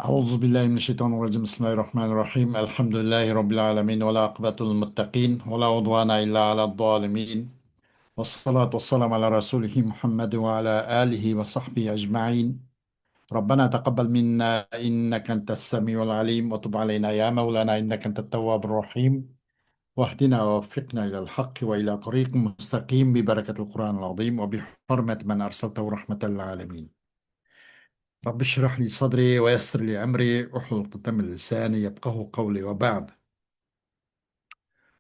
أعوذ بالله من الشيطان الرجيم بسم الله الرحمن الرحيم الحمد لله رب العالمين ولا عقبة للمتقين ولا عدوان إلا على الظالمين والصلاة والسلام على رسوله محمد وعلى آله وصحبه أجمعين. ربنا تقبل منا إنك أنت السميع العليم وتب علينا يا مولانا إنك أنت التواب الرحيم واهدنا ووفقنا إلى الحق وإلى طريق مستقيم ببركة القرآن العظيم وبحرمة من أرسلته رحمة للعالمين. رب اشرح لي صدري ويسر لي أمري واحلل عقدة من لساني يفقهوا قولي وبعد.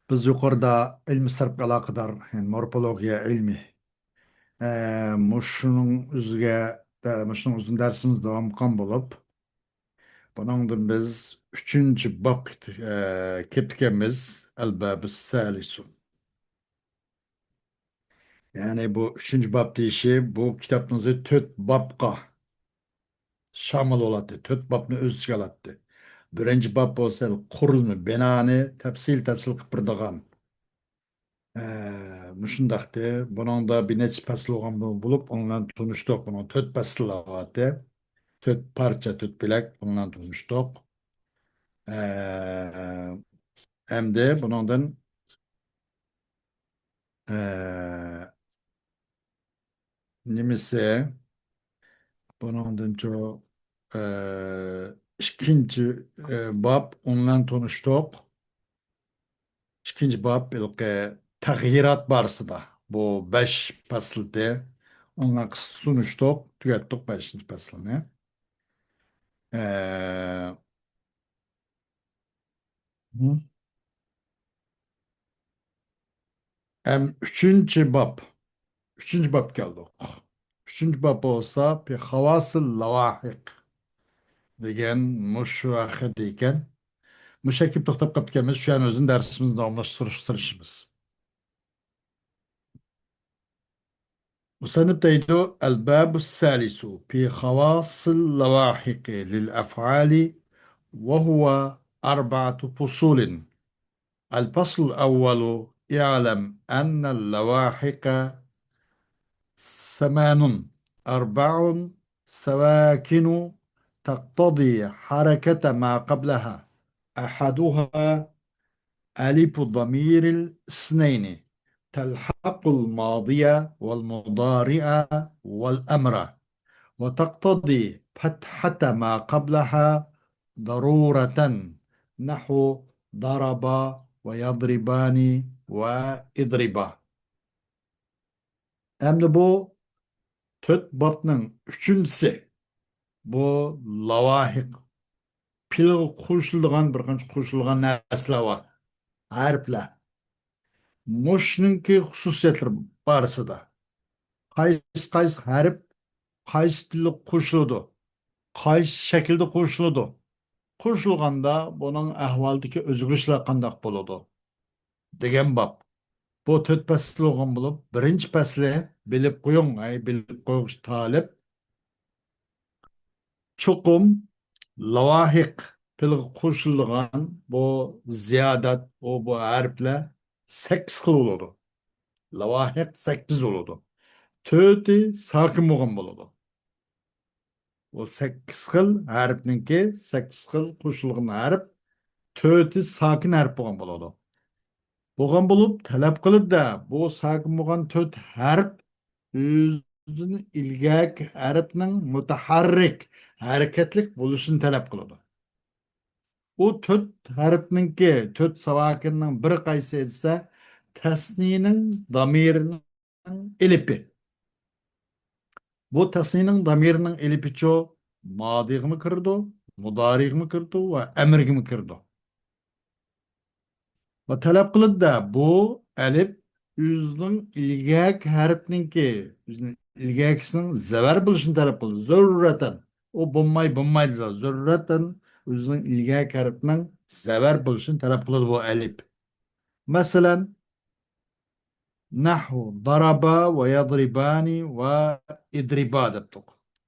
Biz yuqorida ilmi sarfga aloqador yani morfologiya ilmi mushuning o'zini darsimiz davom qilgan bo'lib, buningdan biz 3-chi bob ketganmiz al-babus salisu. Yani bu 3-chi bob deyishi bu kitobning o'zi 4 bobga shamil bo'ladi, 4 bobni o'z ichiga oladi. Birinchi bob bo'lsa qurilma binoni tafsil qilib turadigan. Mushundaqdi. Buningda bir necha fasl bo'lgan bo'lib, ondan tunishdiq. Buning 4 fasl bor. 4 parcha, 4 bo'lak ondan tunishdiq. Endi buningdan nimasi buningdan cho ikkinchi bob ondan tunishdiq. İkinci bab ilki tag'yirot borasida. Bu 5 faslda ondan qisqa tunishdiq, tugatdik 5-chi faslni. Ee, hı. Hem üçüncü bab. Üçüncü bab geldik. Üçüncü bab olsa bir havasıl lavahik degan mushu haqida ekan. Mushakib to'xtab qolganmiz. Shu an o'zini darsimizni davomlashtirishimiz. مصنف تيدو الباب الثالث في خواص اللواحق للأفعال وهو 4 فصول. الفصل الأول اعلم أن اللواحق 4 سواكن تقتضي حركة ما قبلها. أحدها ألف ضمير الاثنين تلحق الماضية والمضارع والأمر وتقتضي فتحة ما قبلها ضرورة نحو ضرب ويضربان وإضربا. Hem bu tört babның üçüncüsü bu lavahik pilgi qo'shilgan bir qancha qo'shilgan narsalar bor. Harflar. Mushningki xususiyatlari borasida. Qaysi harf qaysi tilga qo'shiladi, qaysi shaklda qo'shiladi. Qo'shilganda buning ahvoldagi o'zgarishlar qanday bo'ladi degan bab. Bu 4 fasl bo'lgan bo'lib, birinchi fasli bilib qo'ying, bilib qo'yish talib. Chuqum lavahik tilga qo'shilgan bu ziyodat bu harflar 8 xil bo'ladi. Lavahik 8 bo'ladi. 4'ü sakin bo'lgan bo'ladi. O 8 xil harfninki 8 xil qo'shilgan harf, 4'ü sakin harf bo'lgan bo'ladi. Bo'lgan bo'lib talab qilibdi bu sakin bo'lgan 4 harf o'zining ilgak harfning mutaharrik harakatlik bo'lishini talab qiladi. O 4 harfninki 4 savakinning bir qaysi esa tasnining damirining elipi. Bu tasnining damirinin elipiço madiğ mi kırdı, mudariğ mi kırdı ve emrigi mi kırdı. Ve talep kılıdı da bu elip yüzünün ilgek harfninki, yüzünün ilgekisinin zever buluşunu talep kıldı. Zürreten. O bulmaydı zaten. Zürreten yüzünün ilgek harfinin zever buluşunu talep kıldı bu elip. Mesela نحو ضربا ويضربان وإضربا دبتك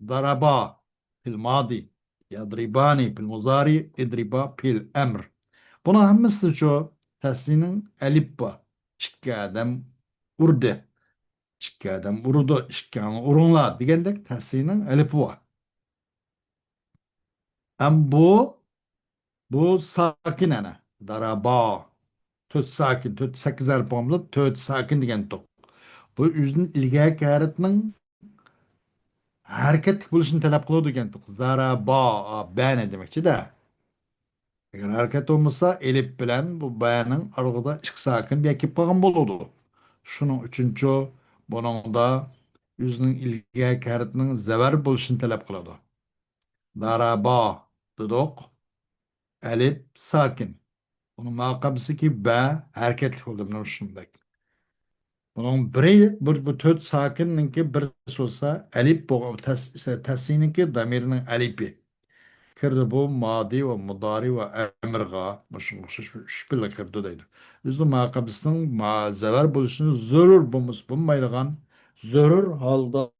ضربا في الماضي يضربان في المضارع إضربا في الأمر. Buna hammasi şu tasninin elif var. İki adam urdu. İki adam urdu. İki adam urunla degandek tasninin elifi var. Bu sakin ana. Daraba. Töt sakin. Töt sakkiz harf bomlu. Töt sakin degan to'q. Bu o'zining ilgari harfning harakat bo'lishini talab qiladi degan to'q. Zaraba. Bana demakchi-da. Agar harakat bo'lmasa, elif bilan bu bayaning arasida ikki sakin bir kelib qolgan bo'ladi. Shuning uchunchi buningda o'zining ilgari harfning zavar bo'lishini talab qiladi. Daraba dedik. Elif sakin. Bunun makabısı ki B hareketli oldu bunun şundaki. Bunun bu tört sakinninki bir olsa elif bu tasininki damirinin elifi. Kirdi bu madi ve mudari ve emirga muş üç bile kirdi deydi. Biz de makabısının zever buluşunu zörür bulmaydıgan zörür halda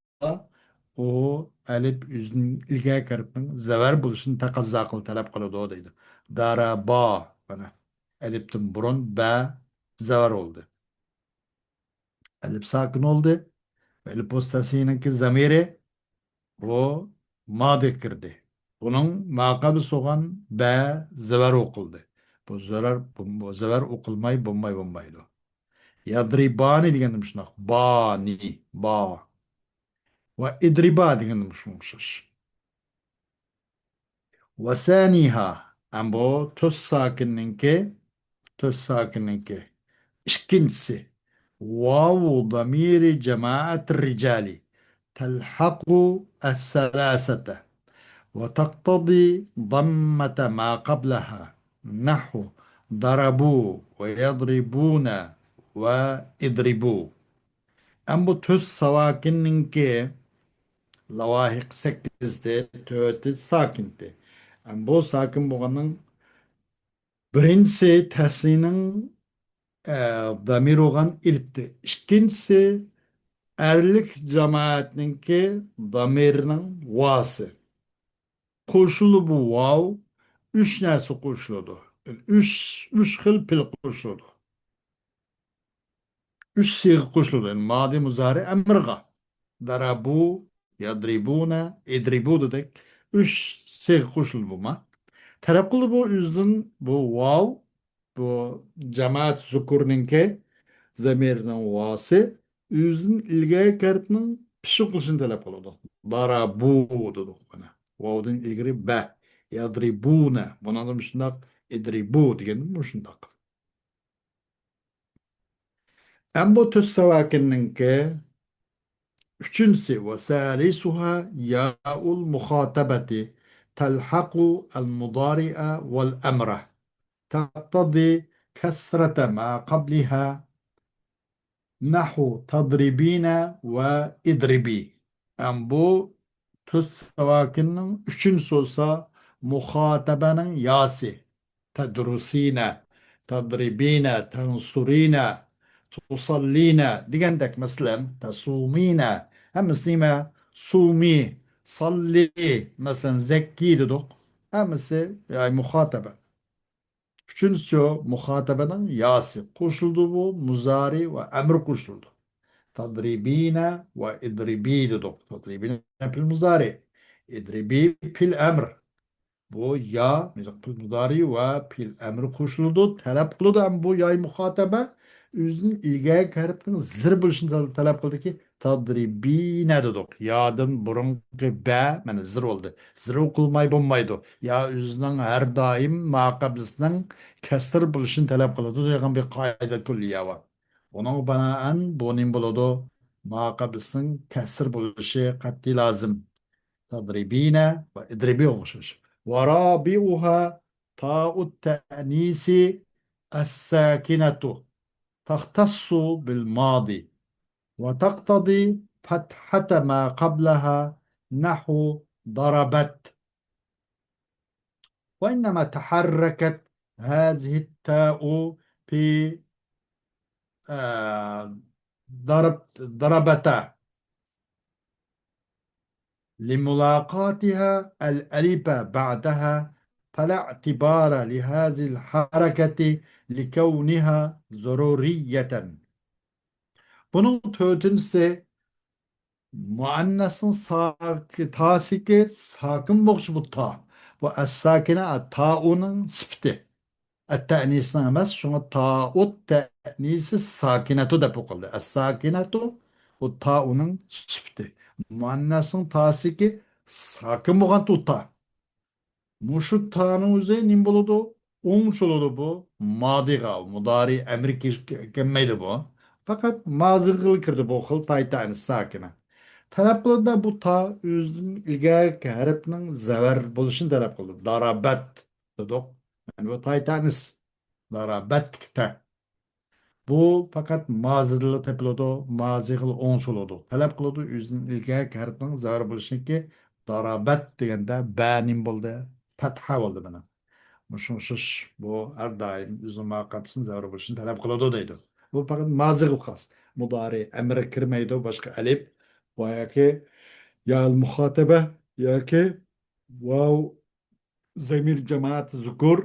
o elif yüzünün ilgaya kiripin zever buluşunu takazza kıl talep kılıdı o deydi. Daraba bana. Elif'tin burun B zever oldu. Elif sakin oldu. Elif postasıyınki zamiri o madi kirdi. Bunun makabi soğan B zever okuldu. Bu zever okulmay bulmaydı. Yadribani degendim şunak. Bani, ba. Ve idriba degendim şunşış. Ve saniha. Ambo tuz sakininki. İkincisi. Vavu damiri cemaat ricali. Telhaku es-selasete. وتقتضي ضمة ما قبلها نحو ضربوا ويضربون ويضربوا أم bu töz savakininki lavahik 8'de töti sakindi. Bu sakin boğanın birincisi təslinin damir olan ilipti. İkincisi erlik cemaatininki damirinin vası. Koşulu bu vav. Üç nersi koşuldu. Yani üç xil pil koşuldu. Üç siğ koşuldu. Yani madi muzari emrga. Darabu, yadribuna, idribu dedik. Üç siğ koşuldu bu ma. Taraflı bu yüzün bu vav, bu cemaat zukurninki zamirinin vası, yüzün ilgaya kartının pişik kılışını talep oldu. Darabu dedik bana. Vav'dan ilgili be. Yadribune. Buna da müşündak idribu diyen müşündak. En bu tüstevakinin üçüncüsü ve salisuha ya'ul muhatabeti telhaku el mudari'a vel emre. تقتضي كسرة ما قبلها نحو تضربين وإضربي. Yani bu tuz savakinin üçüncüsü olsa muhatabenin yası. Tedrusine, tadribine, tensurine, tusallina. Digendek mesela tasumine. Hem mesela sumi, salli. Mesela zekki dedik. Hem mesela yani muhatabe. Üçüncüsü muhatabenin yası. Koşuldu bu muzari ve emir koşuldu. تضربين وإضربي dedik. تضربين pil muzari. İdribi pil emr. Bu ya pil muzari ve pil emr koşuldu. Talep kıldı ama bu yay muhatabe üzün ilgaya karıtın zır buluşunu talep kıldı ki tadribine dedik. Yadın burunki be yani zır oldu. Zır okulmay bulmaydı. Ya üzünün her daim makablisinin kestir buluşunu talep kıldı. Yakan bir kaide külliye var. Onun banaen bu nim buludu. Makablisinin kesir buluşu katli lazım. تضربين واضربي وغشش ورابعها تاء التأنيث الساكنة تختص بالماضي وتقتضي فتحة ما قبلها نحو ضربت وإنما تحركت هذه التاء في ضربتا لملاقاتها الألف بعدها فلا اعتبار لهذه الحركة لكونها ضرورية. Bunun tötünse muannesin tasiki sakın boğuş bu ta. Bu es-sakine ta'unun sıftı. Et-te'nisine emas. Şuna ta'ut te'nisi sakinetu dep okuldu. Es-sakinetu o ta'unun sıftı. Muannesin ta'sı ki sakin boğan tuta. Muşu ta'nın üzeri nim boludu. Olmuş oludu bu. Madi gal. Mudari emri kemmeydi bu. Fakat mazı kıl kirdi bu kıl taytani sakine. Talep kıldı bu ta özün ilgili harfinin zever buluşunu talep kıldı. Darabet dedik. Yani bu taytanis. Darabet kite. Bu fakat mazılı teplodu, mazı kıl onşuludu. Talep kıldı özün ilgili harfinin zever buluşunu ki darabet degende benim buldu. Fetha oldu bana. Muşmuşuş bu her daim üzüm kapsın zever buluşunu talep kıldı deydi. Bu fakat mazı kıl khas. Mudari emre kirmeydi başka elif. Vaya يا المخاطبة ياك واو زمير جماعة ذكور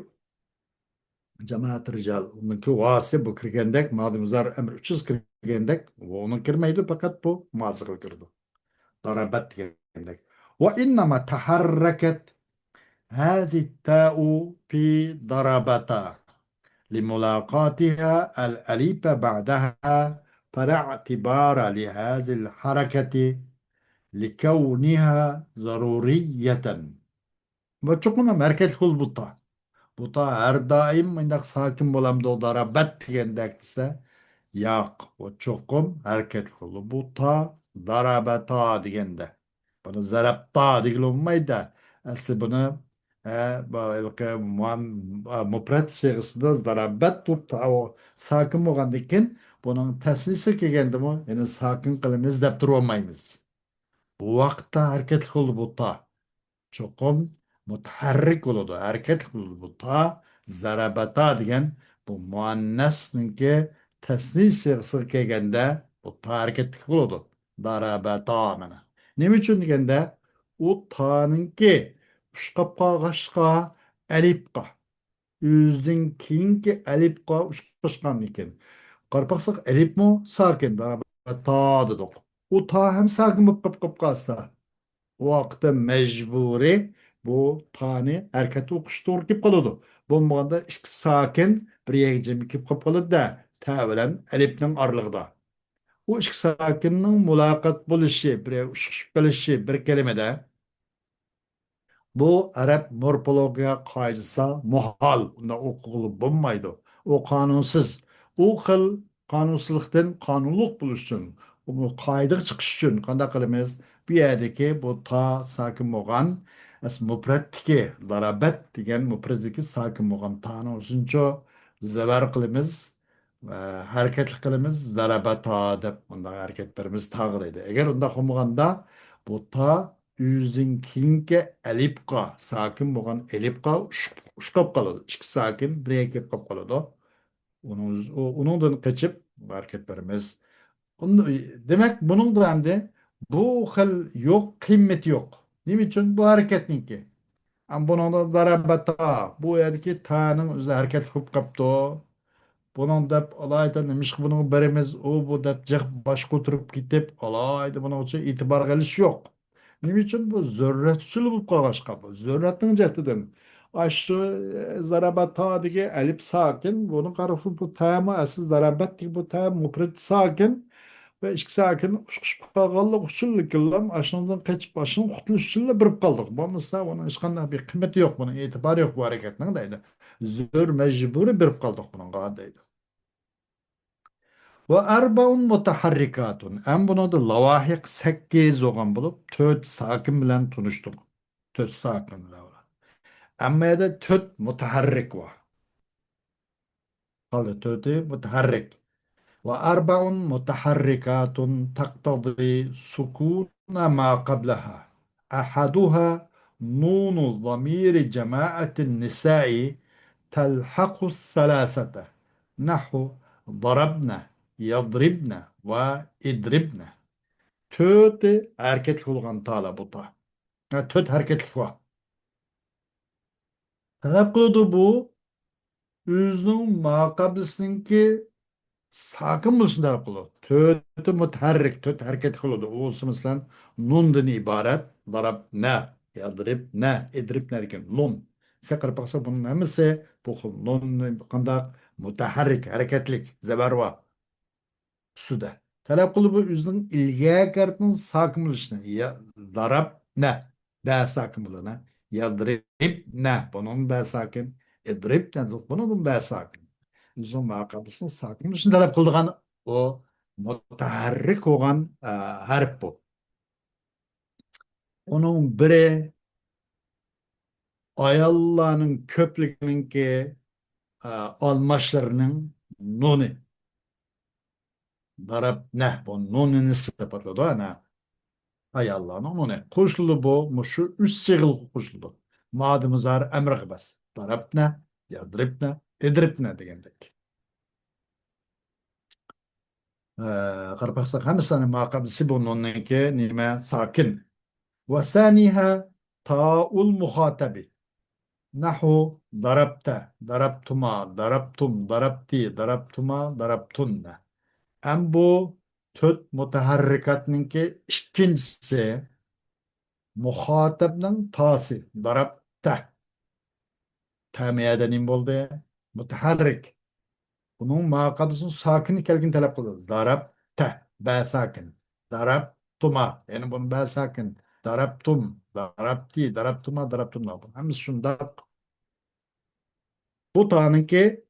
جماعة رجال onunki vası bu kirgendek madım zar emr 300 kirgendek onun kirmeydi fakat bu mazıgı kirdi darabet kirgendek ve innama taharraket هذه التاء في ضربتا لملاقاتها الأليف بعدها فلا اعتبار لهذه الحركة لكونها ضرورية bu çok önemli. Merkez kul buta. Buta her daim minnak sakin bolam dodara bet degende ise yak. O çokum hareket kulu. Buta darabeta degende. Bunu zarabta degil olmaydı. Aslı bunu mupret sigasında zarabet tutta o sakin boğandikin bunun tesnisi kelgende mi? Yani sakin kılımız dep durmayız. Bu vaqtda hareket kulu buta. Cho'qim mutaharrik bo'ladi, harakat qiladi. Bu ta zarabata degan bu muannasniki tasniy sig'isiga kelganda bu ta harakat bo'ladi. Darabata mana. Nima uchun deganda u taninki ushqab qolg'achqa alifqa o'zidan keyingi alifqa ushqashgan ekan. Qarab baqsak alifmi sakin darabata dedik. U ta ham sakin bo'lib qolsa o vaqtda mecburi bu tani hareketi o'qishga kelib qoladi. Bo'lmaganda ikki sakin bir yegijim kelib qolib qoladi da ta bilan alifning oralig'ida. U ikki sakinning muloqot bo'lishi, bir ushqishib qolishi bir kalimada bu Arap morfologiya qoidasida muhol, unda o'qilib bo'lmaydi. U qonunsiz. U xil qonunsizlikdan qonunliq bo'lish uchun, bu qoidaga chiqish uchun qanday qilamiz? Bu yerdagi bu ta sakin bo'lgan mufratdiki darabat degan mufratdiki sakin bo'lgan tani o'zincha zabar qilamiz va harakat qilamiz zarabata deb bunday harakatlarimiz tag'irlaydi. Agar unda qilmaganda bu ta yüzünkinge elipqa sakin bo'lgan elipqa ushqab qoladi. Ikki sakin bir kelib qolib qoladi. Uningdan qochib harakatlarimiz. Demak, buning da hamda bu xil yo'q, qiymati yo'q. Nima uchun bu harakatniki? Am buningda darabata bu yerdagi ta'ning o'zi harakat qilib qolibdi. Bunun dep alayda nemish bunun beremiz o bu dep cık baş ko'tarib ketib alayda buning uchun e'tibor qilish yo'q. Nima uchun bu zo'rratchil bo'lib qolg'achqa bu zo'rratning jatidan. Shu zarabatdagi alif sakin buni qarab bu tama asl zarabatdagi bu tam mufrat sakin ve ikki sakin ushqishib qolganlik uchun killam ashundan qochib ashun qutulish uchun birib qoldik. Bo'lmasa buni hech qanday bir qiymati yo'q, buni e'tibori yo'q bu harakatning deydi. Zo'r majburi birib qoldik bunga deydi. Ve erbaun mutaharrikatun. En buna da lavahik 8 olgan bulup 4 sakin bilen tunuştuk. 4 sakin bilen. Ama da 4 mutaharrik var. Kalı 4'ü mutaharrik. Ve erbaun mutaharrikatun taktadı sukuna ma qablaha. Ahaduha nunu zamiri cemaatin nisai telhaku thalasata. Nahu ضربنا يضربنا وإضربنا töt erkek olgan tala bu ta. Ha, töt erkek var. Talep kıldı bu özünün makabısınki sakın bulsun talep kıldı. Tötü müteharrik, töt hareket kıldı. O mesela nundan ibaret, darab ne? yadribne, idribne degan lon. Size qarab baksa bunun hemisi bu lon qandaq mutaharrik, hareketlik, zeberva üstüde. Talep kılı bu yüzün ilgiye kartın sakımlışını. Ya, darab ne? B sakımlığına. Yadrib ne? Bunun B sakın. İdrib ne? Bunun B sakın. Yüzün vakabısın sakımlışını talep kıldığın o mutaharrik olan harf bu. Onun biri ayallahının köplüğünün ki almaçlarının nuni. Darab ne? Bu nunini sıfatladı. Ana. Hay Allah'ın onu ne? Koşulu bu, muşu üç sigil koşulu. Madımız var emri bas. Darabne, yadribne, idribne degendek. Qarpaqsa hamısını maqabısı bununki nime sakin. Ve saniha ta'ul muhatabi. Nahu darabte, darabtuma, darabtum, darabti, darabtuma, darabtunne. Em bu töt mutaharrikatninki ikincisi muhatabның tası. Darabte. Tamiyadan bo'ldi. Mutaharrik. Bunun maqabısının sakin kelgin talep kılıyoruz. Darab te. Be sakin. Darab tuma. Yani bunun be sakin. Darab tum. Darab ti. Darab tuma. Darab tumna. Hemiz şunda. Bu tanınki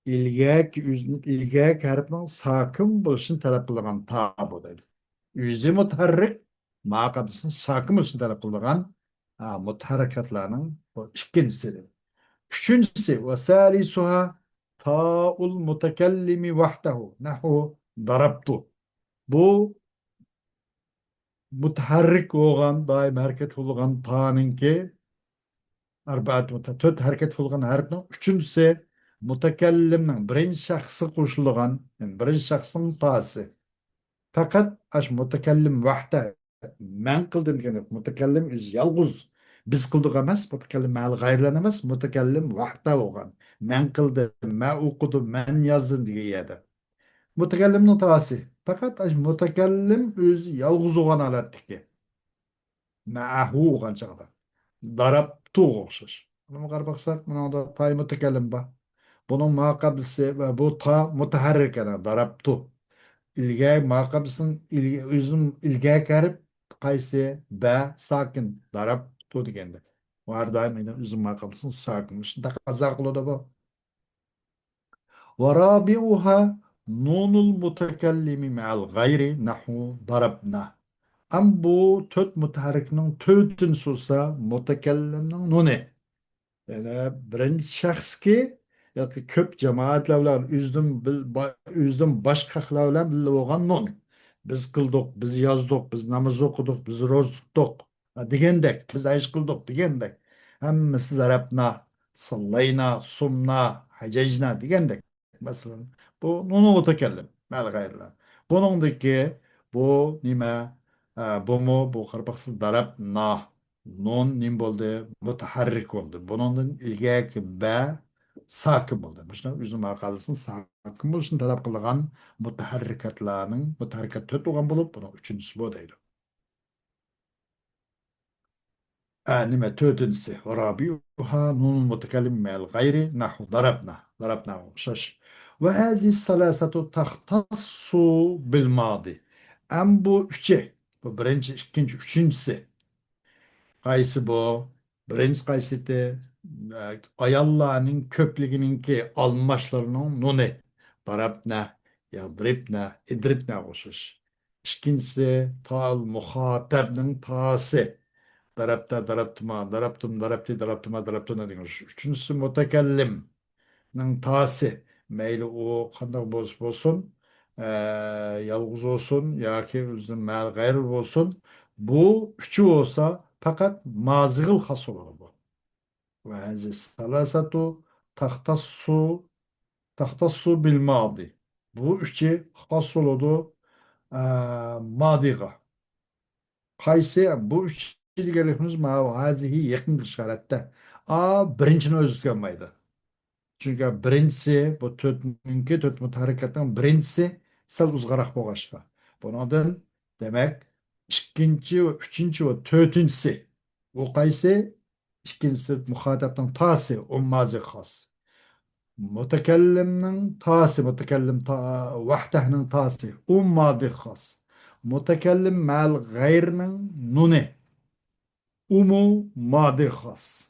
ilgek harfinin sakin buluşun talep kılılan ta bu değil. Yüzü mutaharrik. Maqabısının sakin buluşun talep kılılan mutaharrikatlarının bu ikincisidir. Üçüncüsü ve salisuha ta'ul mutekellimi vahdehu. Nahu darabtu. Bu mutaharrik olan daim hareket olgan ta'nınki töt hareket olgan harfinin üçüncüsü mutekellimnin birinci şahsı koşulgan yani birinci şahsın ta'sı. Fakat aş mutakellim vahde men kıldım demek mutakellim üz yalğız biz kıldık emas mutakellim mal gayrlan emas mutakellim vahde olgan men kıldım men okudum men yazdım diye yedi. Mutakellimnin tavası. Fakat aş mutakellim öz yalğız olgan alattiki. Ma'ahu olgan çağda. Darabtu okşaş. Bunu qarabaqsak, buna da tay mutakellim ba. Bunun maqabısı ve bu ta mutaharrik yani darabtu. İlgay maqabısın üzüm ilgay karib qaysi ba sakin darab tu degende. Var daim üzüm maqabısın sakin. Şunda qaza qılıdı bu. Ve rabi'uha nunul mutakellimi ma'al gayri nahu darabna. Am bu töt mutaharrikning tötün susa mutakellimning nuni. Yani birinci şahs ki yoki ko'p jamoatlar bilan o'zim boshqalar bilan birga bo'lgan non. Biz qildik, biz yozdik, biz namoz o'qidik, biz ro'za tutdik degandek, biz ish qildik degandek. Hammasi zarabna, sallayna, sumna, hajajna degandek. Masalan, bu nunu mutakallim, mal g'ayrilar. Buningdagi bu nima? Bu bu qarabaqsiz darabna. Non nim bo'ldi mutaharrik bo'ldi bundan ilgaki ba sakin bo'ldi shuna o'zini maqolasin sakin bo'lishini talab qilgan mutaharrikat to'rt bo'lgan bo'lib buni uchinchisi bu deydi nima to'rtinchisi rabiuha nun mutakallim ma'al g'ayri nahu darabna o'xshash va hazi salasatu taxtassu bil madi am bu uchi bu birinchi ikkinchi uchinchisi Qaysı bu? Birinci qaysiti ayallarının köpliğininki almaçlarının nuni. Darabna, yadribna, idribna qo'shish. İkincisi tal muhatabning ta'si. Darabta, darabtuma, darabtum, darabti, darabtuma, darabtuna degan. Üçüncüsü mutakallimning ta'si. Meyli o qanday bo'lsin, yolg'iz olsun yoki o'zining mal g'ayri bo'lsin. Bu üçü olsa fakat mazığıl has olur bu. Ve hezi salasatu tahtassu tahtassu bil madi. Bu üçü has oldu madiga. Kaysi bu üç ilgilerimiz ma hazihi yakın işarette. Birincini öz tutmaydı. Çünkü birincisi bu dört mutaharrikatın birincisi sal uzgarak boğaçta. Bundan demek ikinci ve üçüncü ve dördüncüsü Bu qaysi? İkincisi muhatapның tası, o mazi xas. Mütekellimnin tası, mütekellim vahdahның tası, o madi xas. Mütekellim mal gayrinin nuni, umu madi xas.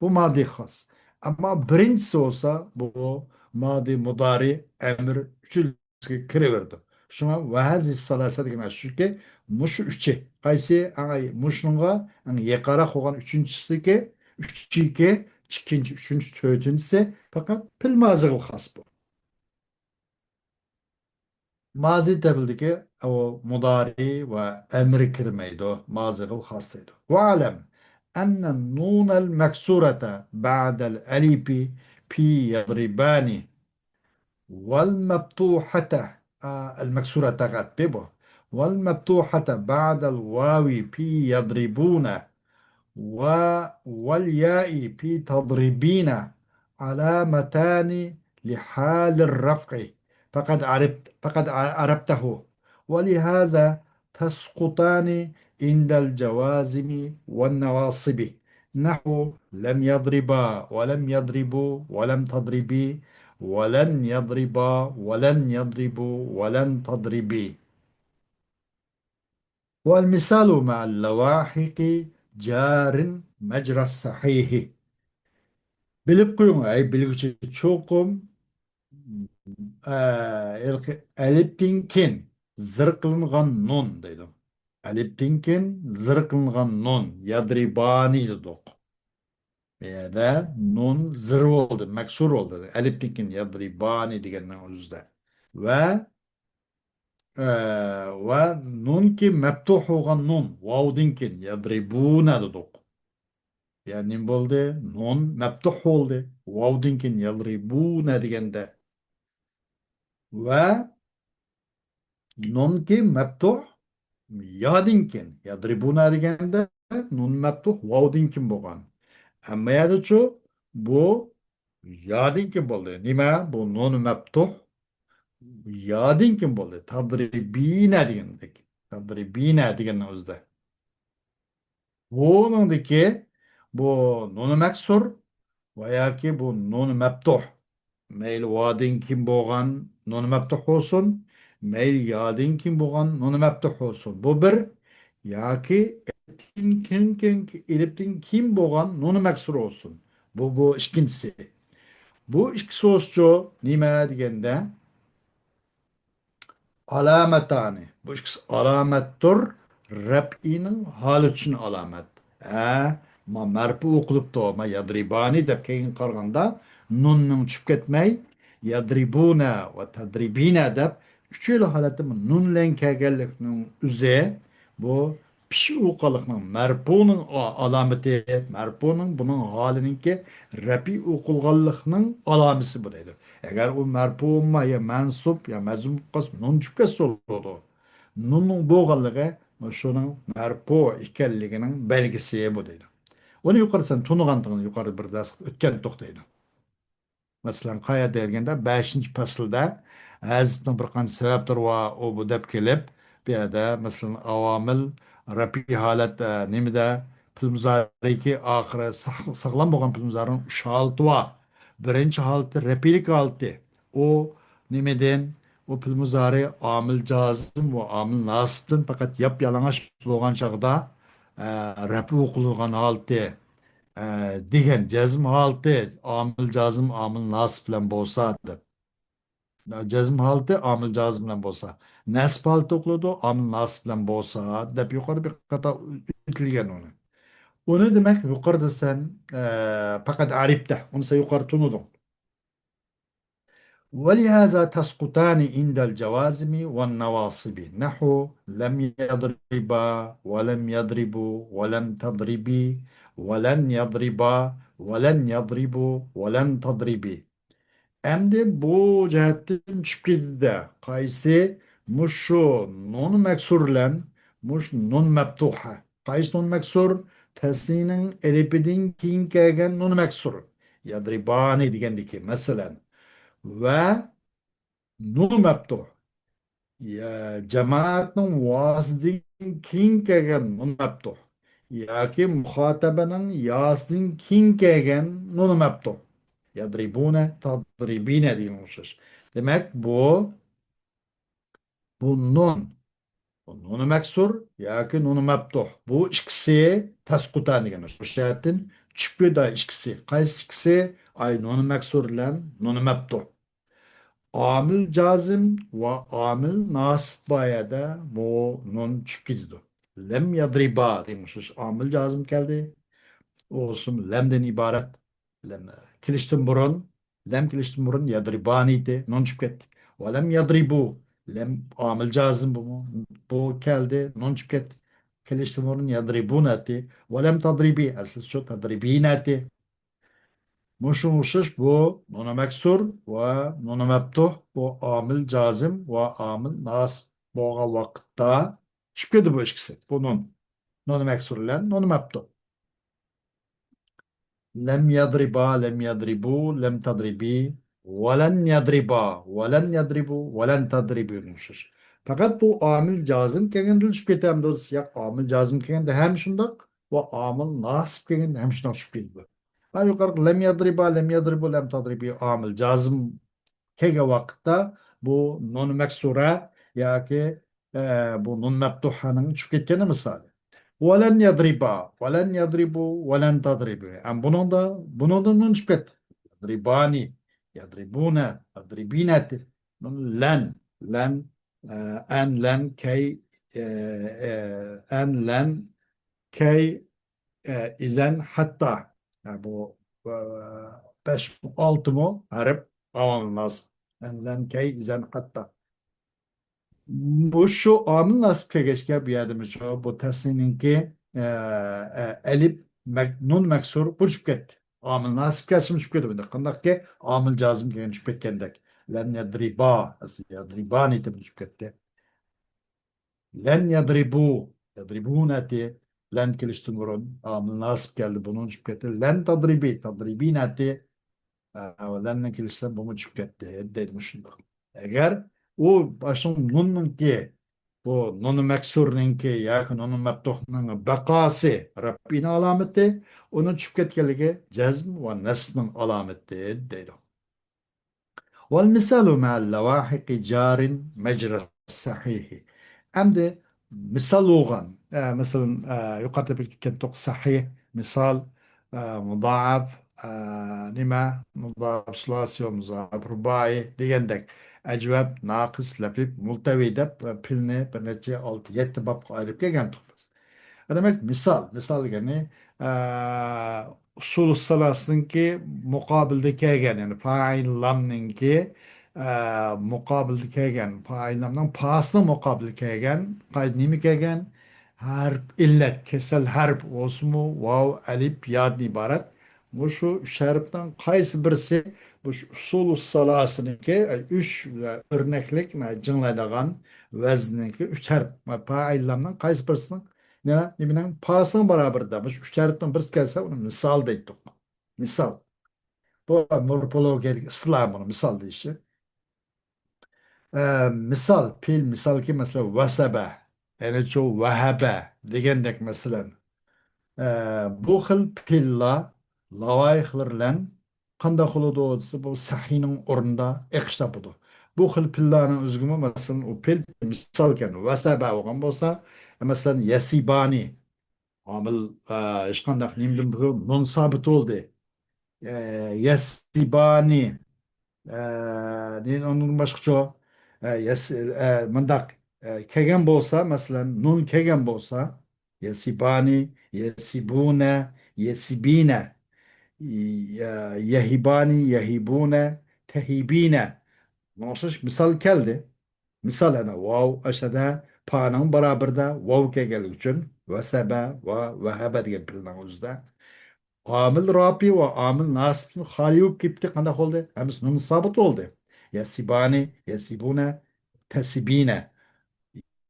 Bu madi xas. Ama birincisi olsa bu madi mudari emir üçüncüsü kiriverdi. Şuna ve hazi salasa degan shuki mush üçü. Qaysi angay mushnunga ang yaqara qo'ygan üçüncüsü ki üçüncü ikkinchi üçüncü to'rtinchisi faqat pil mazig'i xos bu. Mazi tabildagi o mudari ve emri kirmeydi o mazig'i xoslaydi. Ve alem أن النون المكسورة بعد الألف في يضربان والمفتوحة المكسورة قد بيبو والمفتوحة بعد الواو في يضربون والياء في تضربين علامتان لحال الرفع فقد عرفته ولهذا تسقطان عند الجوازم والنواصب نحو لم يضربا ولم يضربوا ولم تضربي ولن يضربا ولن يضربوا ولن تضربي. والمثال مع اللواحق جار مجرى الصحيح. Bilip koyun ay bilgiçi çokum eliptinkin zırkılıngan nun deydim. Eliptinkin zırkılıngan nun yadribani dedik. Ya da nun zır oldu, meksur oldu. Eliptinkin yadribani degenin özde. Ve ve nun ki meftuh olgan nun vavdinkin yadribuna dedik. Yani nim bo'ldi? Nun maftuh bo'ldi. Vovdan keyin yadribuna deganda va nunki maftuh yodin keyin yadribuna deganda nun maftuh vovdan keyin bo'lgan. Amma yoqdachu bu yodin keyin bo'ldi. Nima? Bu nun maftuh yodin keyin bo'ldi. Tadribina degandek. Tadribina deganning o'zida. Buningdiki bu nuni maksur va yoki bu nun maftuh. Mayli vadin kim bo'lgan nun maftuh bo'lsin, mayli yodin kim bo'lgan nun maftuh bo'lsin. Bu bir yoki elifdin kim bo'lgan nun maksur olsun. Bu ikkinchisi. Bu ikki so'zcho nima deganda alamatani. Bu ikkisi alomatdir. Rab'inin hali uchun alomat. Ma marfu o'qilibdi, ma yadribani deb keyin qaraganda nunning tushib ketmay yadribuna va tadribina deb uchala holati nunlan kelganlikning o'zi bu pish o'qilikning marfuning alomati, marfuning buning holininki rafi o'qilganlikning alomasi bo'ladi. Agar u marfu ya mansub ya mazmum qilsa nun tushib ketsa bo'ladi. Nunning bo'lganligi shuning marfu ekanligining belgisi bu deydi. Onu yuqorisan tuniganligini yuqori bir dars o'tgan to'xtaydi. Masalan, qayerda deganda 5-chi faslda hazbning bir qancha sabablar va u bu deb kelib, bu yerda masalan avomil rafiy holat nimada pul muzoriki oxiri sog'lom bo'lgan pul muzorini 3 holati bor. Birinchi holati rafiylik holati. U nimadan u pul muzori omil jozim va omil nasibdan faqat yap-yalang'och bo'lgan chog'da rafi o'qilgan holati degan jazm holati omil jazm omil nasb bilan bo'lsa deb. Jazm holati omil jazm bilan bo'lsa, nasb holati o'qiladi omil nasb bilan bo'lsa deb yuqori bir qator o'tilgan uni. Uni demak yuqorida sen faqat arifda, uni sen yuqori tunuding. ولهذا تسقطان عند الجوازم والنواصب نحو لم يضربا ولم يضربوا ولم تضربي ولن يضربا ولن يضربوا ولن تضربي. Endi bu jihatdan tushib ketdi. Qaysi mushu nun maksurlan mush nun maftuha. Qaysi nun maksur? Tasnining elifidan keyin kelgan nun maksur. Yadribani degandiki masalan va nun maftuh. Ya jamoatning vosidan keyin kelgan nun maftuh. yoki muhotabaning yosidan keyin kelgan nuni mabto. Yadribuna tadribina degan o'xshash. Demak, bu nun. Bu nuni maksur yoki nuni mabtuh. Bu ikkisi tasqutan degan. O'shadan tushib ketdi ikkisi. Qaysi ikkisi? Ay nuni maksur bilan nuni mabtuh. Amil cazim ve amil nasip bayada bu nun çıkıdı. Lem yadriba demişiz. Amil cazim geldi. Olsun lemden ibaret. Lem kiliştin burun. Lem kiliştin burun yadribaniydi. Nun çıkıdı. Ve lem yadribu. Lem amil cazim bu mu? Bu geldi. Nun çıkıdı. Kiliştin burun yadribunati. Ve lem tadribi. Asıl şu tadribinati. Muşmuşuş bu nunu meksur ve nunu meptuh bu amil cazim ve amil nas boğa vakıtta çıkıyordu bu ikisi. Bunun nunu meksur ile nunu meptuh. Lem yadriba, lem yadribu, lem tadribi, velen yadriba, velen yadribu, velen tadribi olmuşuz. Fakat bu amil cazim kegen dil şüphetem doz ya amil cazim kegen de hem şundak ve amil nasip kegen de hem şundak şüphetem. Ben yukarı lem yadriba, lem yadribu, lem tadribi amil cazim kege vakitte bu non meksura ya ki bu non meptuhanın şüpheteni misali. وَلَنْ يَضْرِبَا وَلَنْ يَضْرِبُوا وَلَنْ تَضْرِبُوا. Yani bunun da nunçpet. Yadribani, yadribuna, yadribinati. Len, e, en, len, key, en, len, key, izen, hatta. Yani bu beş, altı mı? Harip, aman lazım. En, len, key, izen, hatta. Bu şu anın nasip kegeçke bir yerdimiz şu bu tesininki elip nun meksur bu şüphet. Amil nasip kesim şüphet bende. Kandak ki amil cazım gen şüphet kendek. Len yadriba asıl yadribani de bu şüphette. Len yadribu yadribunati len kiliştumurun amil nasip geldi bunun şüpheti. Len tadribinati lenle kilise bunu şüphetti dedim şunda. Eğer o başın nunun ki bu nunu meksurnin ki yakın nunu meptuhnun bekası Rabbin alameti onun şüphetkeligi cezm ve nesmin alameti dedim. والمثال مع اللواحق جار مجرى الصحيح. أمد مثال لغة مثلا يقدم كنتوق صحيح مثال مضاعف نما مضاعف ثلاثي ومضاعف رباعي ديندك أجواب ناقص لبيب ملتوي دب بلني برنتي ألت يتباب قارب كيغان تخبز. Demek misal yani usul salasınki mukabilde kegen yani fail lamninki mukabilde kegen fail lamdan paslı mukabilde kegen kayz nimi kegen harp illet kesel harp osmu vav elif yad ibaret bu şu şerpten kaysı birisi bu usul salasınki üç örneklik cınlaydagan vezninki üç harp fail lamdan kaysı birisinin ne bileyim pahasına beraberdamış. Üç taraftan birisi gelse onu misal deyip. Misal. Bu morfolojik ıslah bunu misal deyişi. Misal, pil misal ki mesela vesebe, yani çoğu vehebe degendek mesela. Bu xil pilla lavayıqlarla qanda xılıdı olsa bu sahinin orunda ekşta budu. Bu xil pillanın özgümü mesela o pil misal ki vesebe olan olsa mesela yasibani عامل ايش كان داخل نيم نون صابت oldu. Yasibani neyin onun başka mandak kegen bolsa mesela nun kegen bolsa yasibani yasibune yasibine yahibani yahibune tehibine nasıl misal geldi. Misal ana vav aşağıda pa'nın beraberinde vav kegel için ve sebe ve vehebe diye planımızda. Amil rapi ve amil nasibin haliyup gipti kandak oldu. Hem nun sabit oldu. Yasibani, yasibune, tesibine,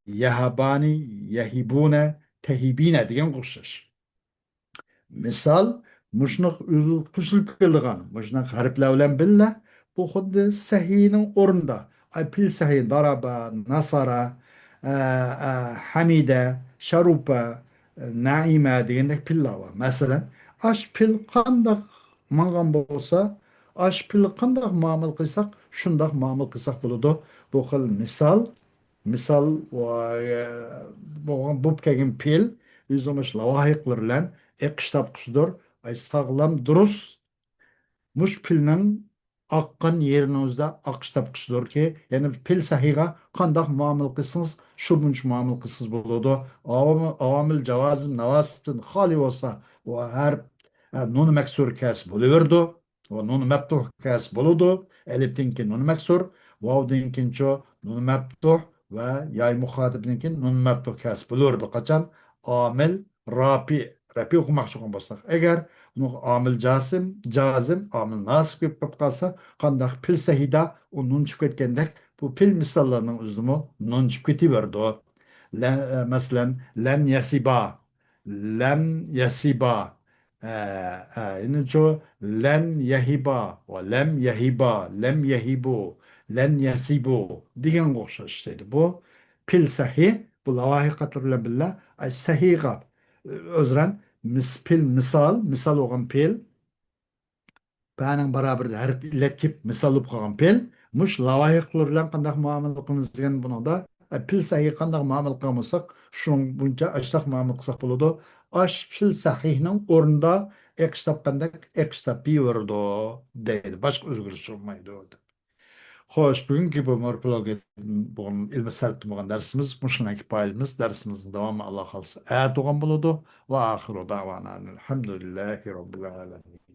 yahabani, yahibune, tehibine diyen kuşlar. Misal muşnaq üzül kışılıp kıldıgan muşnaq harflerle bille bu xuddi sahinin orunda ay pil sahi daraba nasara hamide şarupa naime degende pilla var. Mesela aş pil kandak mangan bolsa, aş pil kandak mamul kıysak, şundak mamul kıysak buludu. Bu xil misal bu kegin pil, yüzümüş lavahikler bilen ekştap kuşdur, ay sağlam durus muş pilnin akkan yerinizde akıştap kısıdır ki yani pil sahiga kandak muamil kısınız şu bunç muamil kısınız buludu. Avamil cevazın navasıtın hali olsa o her nun meksur kes buluverdu. O nun meptuh kes buludu. Eliftinki nun meksur. Vavdinkinço nun meptuh ve yay muhatibinki nun meptuh kes bulurdu. Kaçan amil rapi okumak çok olmasak. Eğer nu amil cazim, amil nasip yapıp kalsa, kandak pil sehida o nun çıkıp etkendek, bu pil misallarının uzumu nun çıkıp etiverdi o. Mesela len yasiba, len yasiba, yani çoğu len yahiba, ve lem yahiba, lem yahibu, len yasibu, diyen okşar işte bu. Pil sahih, bu lavahi katırla billah, ay sahihat. Özren, pil misal olan pil, bäniň baraber her letkip misal bolup kalgan pil, muş lawahyklary bilen kandak muamele kılmamız diýen bunada pil sahih kandak muamele kılmasak, şuň bunça aşsak muamele kılsak bolady. Aş pil sahihniň ornunda ekstap kandak ekstap ýördi diýdi. Başga özgürlük olmaýdy orada. Hoş, bugünkü bu morfologi bu ilmi sarf bolgan dersimiz muşunaki paýlymyz. Dersimizin dowamy Allah halsa. Ät bolan bolady. Wa ahiru dawana elhamdülillahi rabbil alamin.